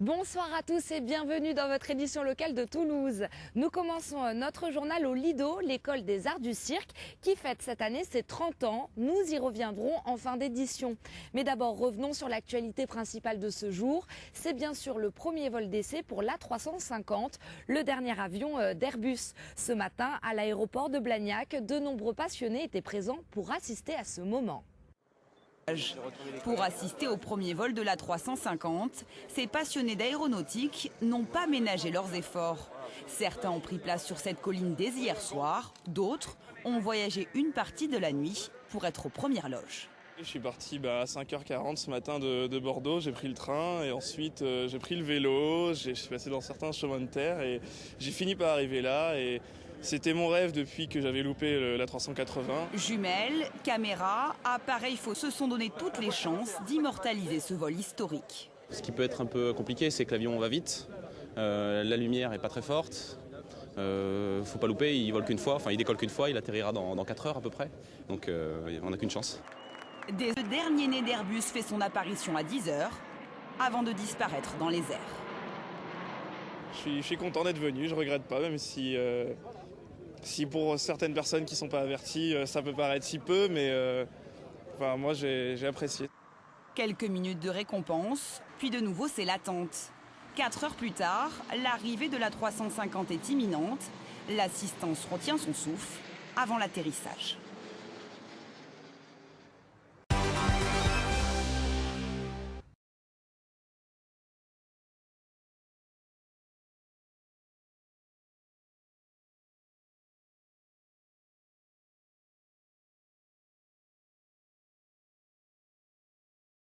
Bonsoir à tous et bienvenue dans votre édition locale de Toulouse. Nous commençons notre journal au Lido, l'école des arts du cirque, qui fête cette année ses 30 ans. Nous y reviendrons en fin d'édition. Mais d'abord, revenons sur l'actualité principale de ce jour. C'est bien sûr le premier vol d'essai pour l'A350, le dernier avion d'Airbus. Ce matin, à l'aéroport de Blagnac, de nombreux passionnés étaient présents pour assister à ce moment. Pour assister au premier vol de l'A350, ces passionnés d'aéronautique n'ont pas ménagé leurs efforts. Certains ont pris place sur cette colline dès hier soir, d'autres ont voyagé une partie de la nuit pour être aux premières loges. Je suis parti à 5h40 ce matin de Bordeaux, j'ai pris le train et ensuite j'ai pris le vélo, je suis passé dans certains chemins de terre et j'ai fini par arriver là. Et c'était mon rêve depuis que j'avais loupé l'A380. Jumelles, caméras, appareils faux se sont donné toutes les chances d'immortaliser ce vol historique. Ce qui peut être un peu compliqué, c'est que l'avion va vite, la lumière est pas très forte. Faut pas louper, il vole qu'une fois, il décolle qu'une fois, il atterrira dans 4 heures à peu près. Donc on n'a qu'une chance. Le dernier né d'Airbus fait son apparition à 10h avant de disparaître dans les airs. Je suis content d'être venu, je regrette pas, même si pour certaines personnes qui sont pas averties, ça peut paraître si peu, mais moi j'ai apprécié. Quelques minutes de récompense, puis de nouveau c'est l'attente. 4 heures plus tard, l'arrivée de l'A350 est imminente. L'assistance retient son souffle avant l'atterrissage.